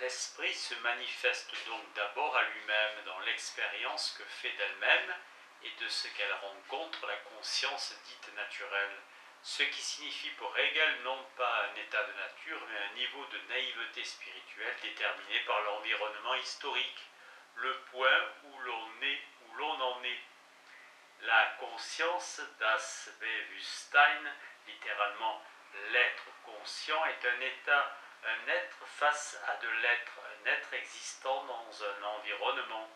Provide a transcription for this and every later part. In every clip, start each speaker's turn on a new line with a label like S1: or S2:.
S1: L'esprit se manifeste donc d'abord à lui-même dans l'expérience que fait d'elle-même et de ce qu'elle rencontre la conscience dite naturelle, ce qui signifie pour Hegel non pas un état de nature, mais un niveau de naïveté spirituelle déterminé par l'environnement historique, le point où l'on en est. La conscience, das Bewusstsein, littéralement l'être conscient, est un état, un être face à de l'être, un être existant dans un environnement,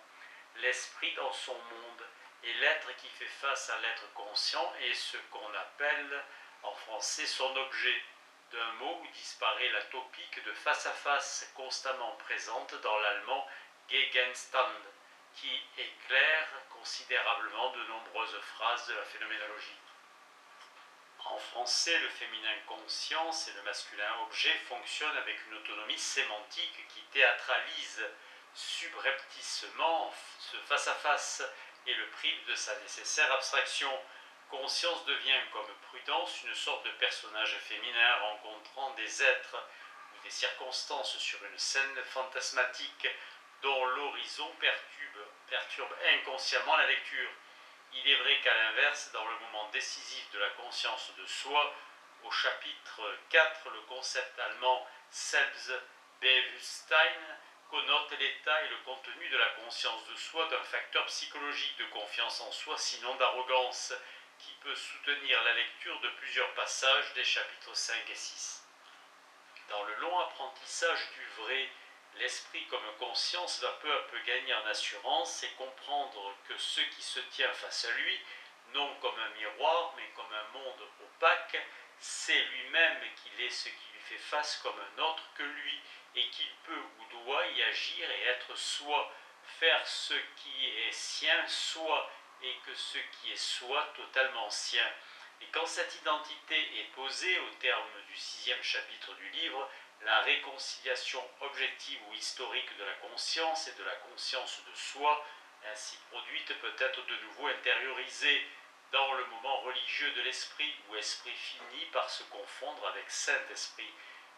S1: l'esprit dans son monde, et l'être qui fait face à l'être conscient est ce qu'on appelle en français son objet, d'un mot où disparaît la topique de face à face constamment présente dans l'allemand Gegenstand, qui éclaire considérablement de nombreuses phrases de la phénoménologie. En français, le féminin conscience et le masculin objet fonctionnent avec une autonomie sémantique qui théâtralise subrepticement ce face-à-face et le prive de sa nécessaire abstraction. Conscience devient, comme prudence, une sorte de personnage féminin rencontrant des êtres ou des circonstances sur une scène fantasmatique dont l'horizon perturbe inconsciemment la lecture. Il est vrai qu'à l'inverse, dans le moment décisif de la conscience de soi, au chapitre 4, le concept allemand Selbstbewusstsein connote l'état et le contenu de la conscience de soi d'un facteur psychologique de confiance en soi, sinon d'arrogance, qui peut soutenir la lecture de plusieurs passages des chapitres 5 et 6. Dans le long apprentissage du vrai, l'esprit comme conscience va peu à peu gagner en assurance et comprendre que ce qui se tient face à lui, non comme un miroir, mais comme un monde opaque, c'est lui-même qu'il est ce qui lui fait face comme un autre que lui, et qu'il peut ou doit y agir et être soi, faire ce qui est sien soi, et que ce qui est soi totalement sien. Et quand cette identité est posée au terme du 6e chapitre du livre, la réconciliation objective ou historique de la conscience et de la conscience de soi, ainsi produite, peut être de nouveau intériorisée dans le moment religieux de l'esprit, où esprit finit par se confondre avec Saint-Esprit,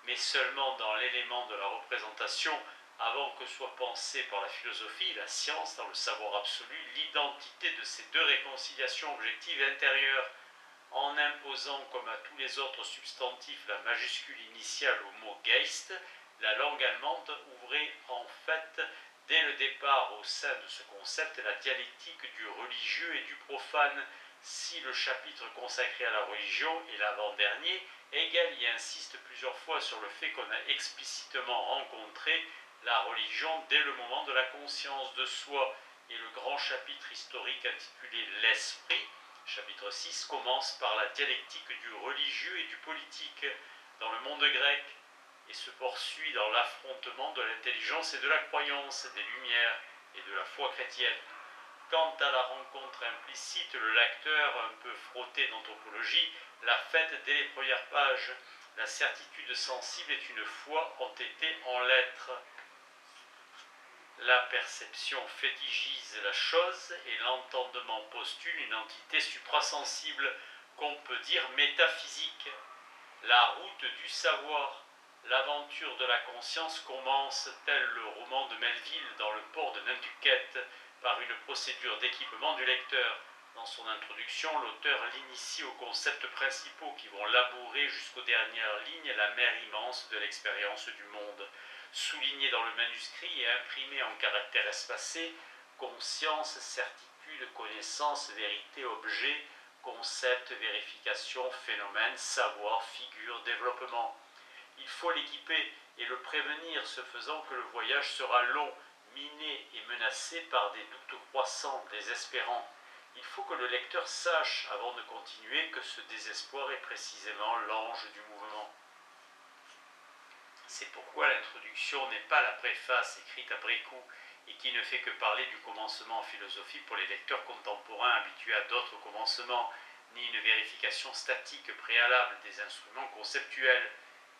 S1: mais seulement dans l'élément de la représentation, avant que soit pensée par la philosophie, la science, dans le savoir absolu, l'identité de ces deux réconciliations objectives intérieures, en imposant comme à tous les autres substantifs la majuscule initiale au mot Geist, la langue allemande ouvrait en fait dès le départ au sein de ce concept la dialectique du religieux et du profane. Si le chapitre consacré à la religion est l'avant-dernier, Hegel y insiste plusieurs fois sur le fait qu'on a explicitement rencontré la religion dès le moment de la conscience de soi, et le grand chapitre historique intitulé L'Esprit, chapitre 6, commence par la dialectique du religieux et du politique dans le monde grec et se poursuit dans l'affrontement de l'intelligence et de la croyance, des lumières et de la foi chrétienne. Quant à la rencontre implicite, le lecteur, un peu frotté d'anthropologie, l'a faite dès les premières pages. La certitude sensible est une foi entêtée en l'être. La perception fétichise la chose et l'entendement postule une entité suprasensible qu'on peut dire métaphysique. La route du savoir, l'aventure de la conscience commence, tel le roman de Melville dans le port de Nantucket, par une procédure d'équipement du lecteur. Dans son introduction, l'auteur l'initie aux concepts principaux qui vont labourer jusqu'aux dernières lignes la mer immense de l'expérience du monde. Souligné dans le manuscrit et imprimé en caractères espacés, conscience, certitude, connaissance, vérité, objet, concept, vérification, phénomène, savoir, figure, développement. Il faut l'équiper et le prévenir, ce faisant que le voyage sera long, miné et menacé par des doutes croissants, désespérants. Il faut que le lecteur sache, avant de continuer, que ce désespoir est précisément l'ange du mouvement. C'est pourquoi l'introduction n'est pas la préface écrite après coup et qui ne fait que parler du commencement en philosophie pour les lecteurs contemporains habitués à d'autres commencements, ni une vérification statique préalable des instruments conceptuels,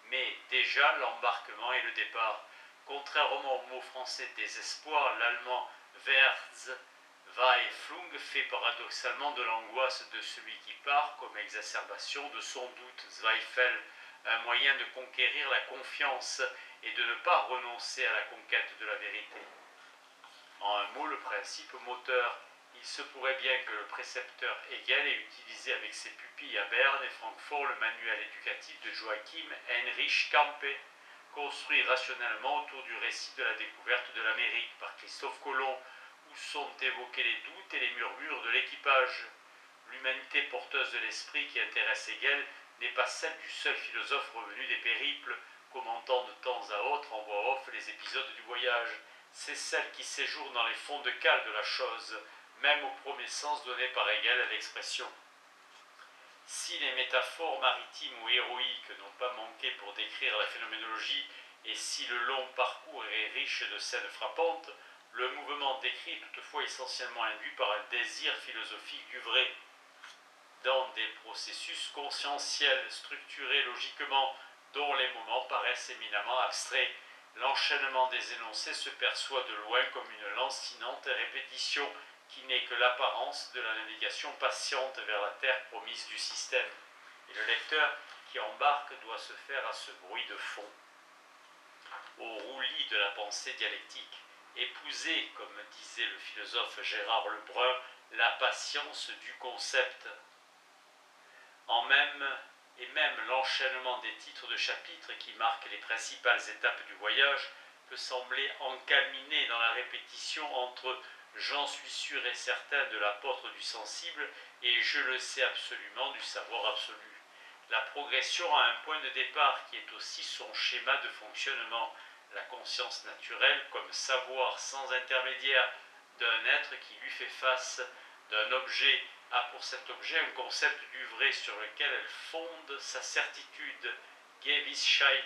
S1: mais déjà l'embarquement et le départ. Contrairement au mot français désespoir, l'allemand Verzweiflung fait paradoxalement de l'angoisse de celui qui part comme exacerbation de son doute, Zweifel, un moyen de conquérir la confiance et de ne pas renoncer à la conquête de la vérité. En un mot, le principe moteur. Il se pourrait bien que le précepteur Hegel ait utilisé avec ses pupilles à Berne et Francfort le manuel éducatif de Joachim Heinrich Campe, construit rationnellement autour du récit de la découverte de l'Amérique par Christophe Colomb, où sont évoqués les doutes et les murmures de l'équipage. L'humanité porteuse de l'esprit qui intéresse Hegel n'est pas celle du seul philosophe revenu des périples, commentant de temps à autre en voix off les épisodes du voyage. C'est celle qui séjourne dans les fonds de cale de la chose, même au premier sens donné par Hegel à l'expression. Si les métaphores maritimes ou héroïques n'ont pas manqué pour décrire la phénoménologie, et si le long parcours est riche de scènes frappantes, le mouvement décrit est toutefois essentiellement induit par un désir philosophique du vrai. Dans des processus conscientiels structurés logiquement, dont les moments paraissent éminemment abstraits, l'enchaînement des énoncés se perçoit de loin comme une lancinante répétition qui n'est que l'apparence de la navigation patiente vers la terre promise du système. Et le lecteur qui embarque doit se faire à ce bruit de fond. Au roulis de la pensée dialectique, épouser, comme disait le philosophe Gérard Lebrun, la patience du concept. Même l'enchaînement des titres de chapitres qui marquent les principales étapes du voyage peut sembler encalminé dans la répétition entre « j'en suis sûr et certain de l'apôtre du sensible » et « je le sais absolument du savoir absolu ». La progression a un point de départ qui est aussi son schéma de fonctionnement, la conscience naturelle comme savoir sans intermédiaire d'un être qui lui fait face, d'un objet a pour cet objet un concept du vrai sur lequel elle fonde sa certitude, Gewissheit,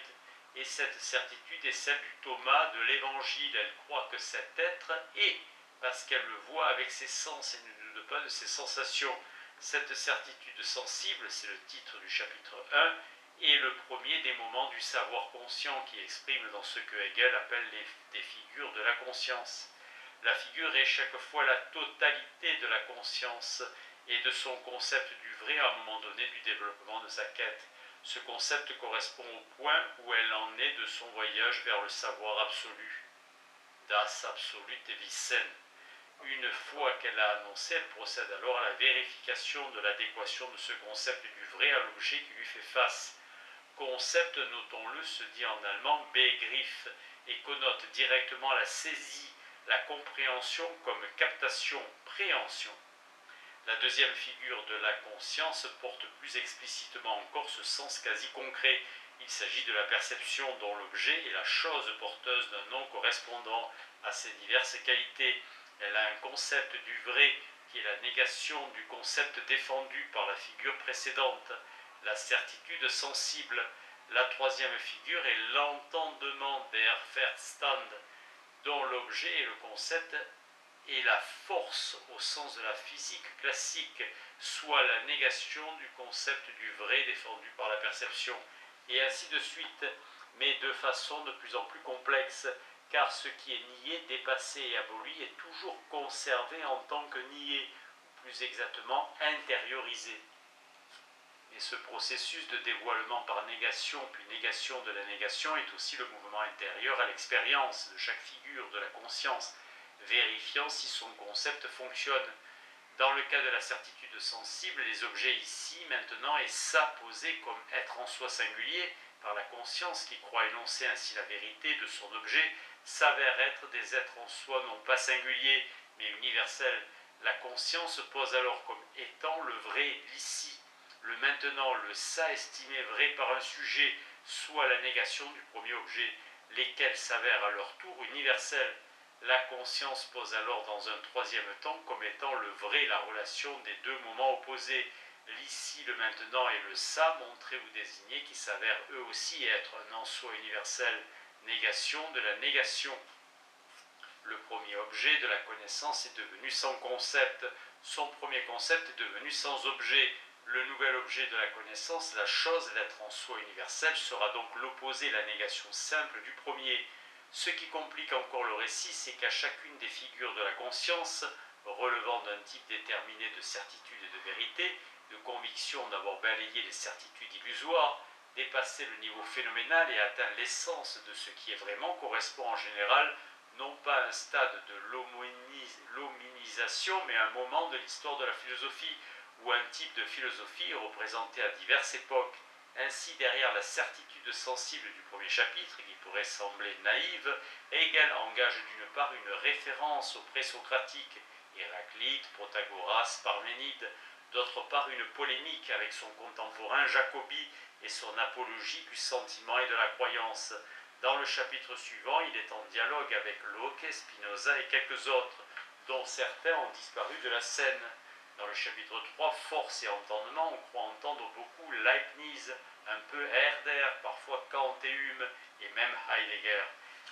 S1: et cette certitude est celle du Thomas de l'Évangile. Elle croit que cet être est, parce qu'elle le voit avec ses sens et ne doute pas de ses sensations. Cette certitude sensible, c'est le titre du chapitre 1, est le premier des moments du savoir conscient qui exprime dans ce que Hegel appelle des figures de la conscience. La figure est chaque fois la totalité de la conscience et de son concept du vrai à un moment donné du développement de sa quête. Ce concept correspond au point où elle en est de son voyage vers le savoir absolu. Das absolute Wissen. Une fois qu'elle l'a annoncé, elle procède alors à la vérification de l'adéquation de ce concept du vrai à l'objet qui lui fait face. Concept, notons-le, se dit en allemand Begriff et connote directement la saisie, la compréhension comme captation, préhension. La deuxième figure de la conscience porte plus explicitement encore ce sens quasi concret. Il s'agit de la perception dont l'objet est la chose porteuse d'un nom correspondant à ses diverses qualités. Elle a un concept du vrai qui est la négation du concept défendu par la figure précédente, la certitude sensible. La troisième figure est l'entendement der Verstand, dont l'objet est le concept et la force au sens de la physique classique, soit la négation du concept du vrai défendu par la perception, et ainsi de suite, mais de façon de plus en plus complexe, car ce qui est nié, dépassé et aboli est toujours conservé en tant que nié, ou plus exactement intériorisé. Et ce processus de dévoilement par négation, puis négation de la négation, est aussi le mouvement intérieur à l'expérience de chaque figure de la conscience, vérifiant si son concept fonctionne. Dans le cas de la certitude sensible, les objets ici, maintenant, et ça posé comme être en soi singulier, par la conscience qui croit énoncer ainsi la vérité de son objet, s'avèrent être des êtres en soi non pas singuliers, mais universels. La conscience pose alors comme étant le vrai, l'ici, le maintenant, le ça estimé vrai par un sujet, soit la négation du premier objet, lesquels s'avèrent à leur tour universels. La conscience pose alors dans un troisième temps comme étant le vrai la relation des deux moments opposés, l'ici, le maintenant et le ça montré ou désigné qui s'avèrent eux aussi être un en soi universel, négation de la négation. Le premier objet de la connaissance est devenu sans concept, son premier concept est devenu sans objet. Le nouvel objet de la connaissance, la chose, l'être en soi universel, sera donc l'opposé, la négation simple du premier. Ce qui complique encore le récit, c'est qu'à chacune des figures de la conscience, relevant d'un type déterminé de certitude et de vérité, de conviction d'avoir balayé les certitudes illusoires, dépasser le niveau phénoménal et atteindre l'essence de ce qui est vraiment, correspond en général non pas à un stade de l'hominisation, mais à un moment de l'histoire de la philosophie, ou un type de philosophie représenté à diverses époques. Ainsi, derrière la certitude sensible du premier chapitre, qui pourrait sembler naïve, Hegel engage d'une part une référence aux présocratiques, Héraclite, Protagoras, Parménide, d'autre part une polémique avec son contemporain Jacobi et son apologie du sentiment et de la croyance. Dans le chapitre suivant, il est en dialogue avec Locke, Spinoza et quelques autres, dont certains ont disparu de la scène. Dans le chapitre 3, Force et entendement, on croit entendre beaucoup Leibniz, un peu Herder, parfois Kant et Hume, et même Heidegger.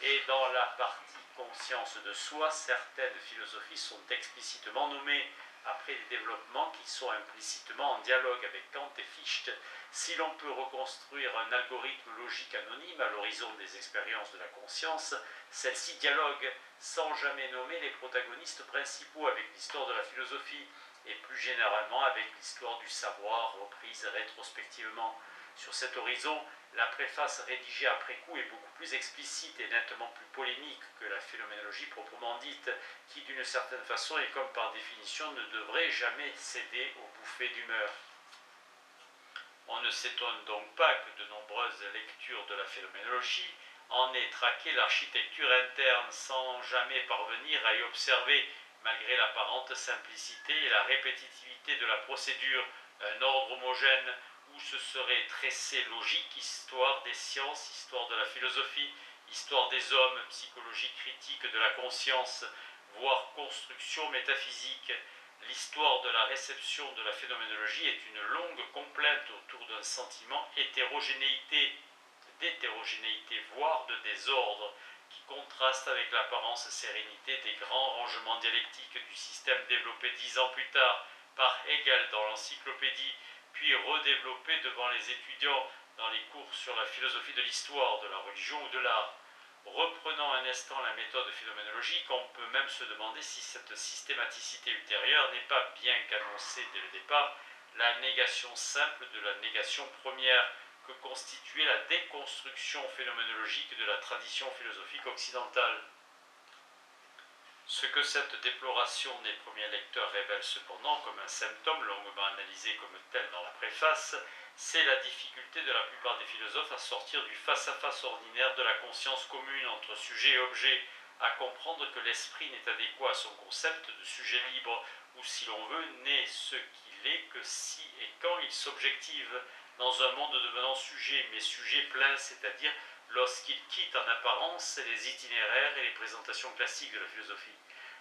S1: Et dans la partie conscience de soi, certaines philosophies sont explicitement nommées, après des développements qui sont implicitement en dialogue avec Kant et Fichte. Si l'on peut reconstruire un algorithme logique anonyme à l'horizon des expériences de la conscience, celle-ci dialogue sans jamais nommer les protagonistes principaux avec l'histoire de la philosophie et plus généralement avec l'histoire du savoir reprise rétrospectivement. Sur cet horizon, la préface rédigée après coup est beaucoup plus explicite et nettement plus polémique que la phénoménologie proprement dite, qui d'une certaine façon et comme par définition ne devrait jamais céder aux bouffées d'humeur. On ne s'étonne donc pas que de nombreuses lectures de la phénoménologie en aient traqué l'architecture interne sans jamais parvenir à y observer, malgré l'apparente simplicité et la répétitivité de la procédure, un ordre homogène où se serait tressé logique, histoire des sciences, histoire de la philosophie, histoire des hommes, psychologie critique de la conscience, voire construction métaphysique. L'histoire de la réception de la phénoménologie est une longue complainte autour d'un sentiment d'hétérogénéité, voire de désordre, qui contraste avec l'apparence sérénité des grands rangements dialectiques du système développé 10 ans plus tard par Hegel dans l'encyclopédie, puis redéveloppé devant les étudiants dans les cours sur la philosophie de l'histoire, de la religion ou de l'art. Reprenant un instant la méthode phénoménologique, on peut même se demander si cette systématicité ultérieure n'est pas, bien qu'annoncée dès le départ, la négation simple de la négation première que constituait la déconstruction phénoménologique de la tradition philosophique occidentale. Ce que cette déploration des premiers lecteurs révèle cependant comme un symptôme longuement analysé comme tel dans la préface, c'est la difficulté de la plupart des philosophes à sortir du face-à-face ordinaire de la conscience commune entre sujet et objet, à comprendre que l'esprit n'est adéquat à son concept de sujet libre, ou si l'on veut, n'est ce qu'il est que si et quand il s'objective, dans un monde devenant sujet, mais sujet plein, c'est-à-dire lorsqu'il quitte en apparence les itinéraires et les présentations classiques de la philosophie.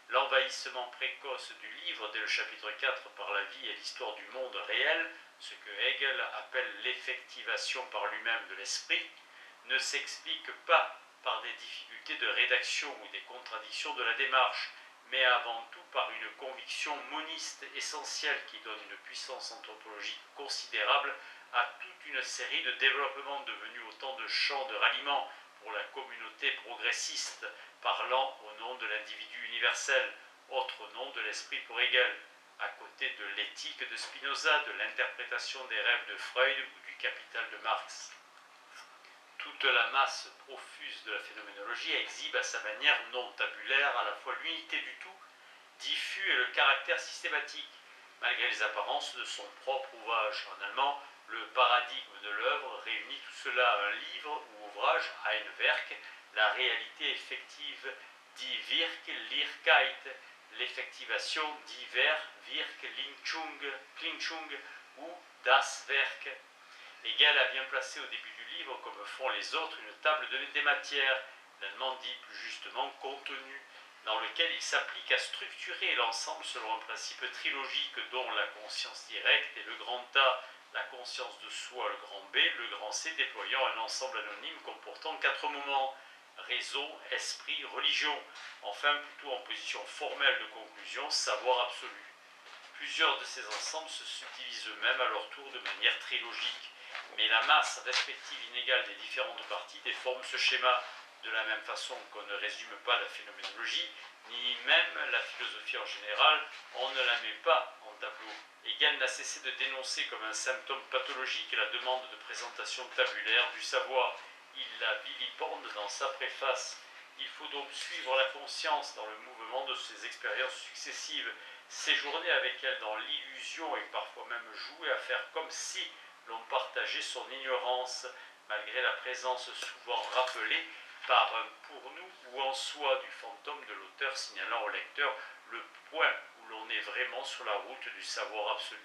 S1: L'envahissement précoce du livre dès le chapitre 4 par la vie et l'histoire du monde réel, ce que Hegel appelle l'effectivation par lui-même de l'esprit, ne s'explique pas par des difficultés de rédaction ou des contradictions de la démarche, mais avant tout par une conviction moniste essentielle qui donne une puissance anthropologique considérable à toute une série de développements devenus autant de champs de ralliement pour la communauté progressiste, parlant au nom de l'individu universel, autre nom de l'esprit pour Hegel, à côté de l'éthique de Spinoza, de l'interprétation des rêves de Freud ou du Capital de Marx. Toute la masse profuse de la phénoménologie exhibe à sa manière non tabulaire à la fois l'unité du tout, diffus et le caractère systématique, malgré les apparences de son propre ouvrage. En allemand, le paradigme de l'œuvre réunit tout cela à un livre ou ouvrage, ein Werk, la réalité effective, die Wirklichkeit, l'effectivation, die Verwirklichung ou das Werk. Hegel a bien placé au début du livre, comme font les autres, une table des matières, l'allemand dit plus justement contenu, dans lequel il s'applique à structurer l'ensemble selon un principe trilogique dont la conscience directe et le grand A, la conscience de soi, le grand B, le grand C, déployant un ensemble anonyme comportant 4 moments, raison, esprit, religion, enfin plutôt en position formelle de conclusion, savoir absolu. Plusieurs de ces ensembles se subdivisent eux-mêmes à leur tour de manière trilogique, mais la masse respective inégale des différentes parties déforme ce schéma, de la même façon qu'on ne résume pas la phénoménologie, ni même la philosophie en général, on ne la met pas en tableau. Hegel n'a cessé de dénoncer comme un symptôme pathologique la demande de présentation tabulaire du savoir. Il la vilipende dans sa préface. Il faut donc suivre la conscience dans le mouvement de ses expériences successives, séjourner avec elle dans l'illusion et parfois même jouer à faire comme si l'on partageait son ignorance, malgré la présence souvent rappelée par un pour nous ou en soi du fantôme de l'auteur signalant au lecteur le point où l'on est vraiment sur la route du savoir absolu.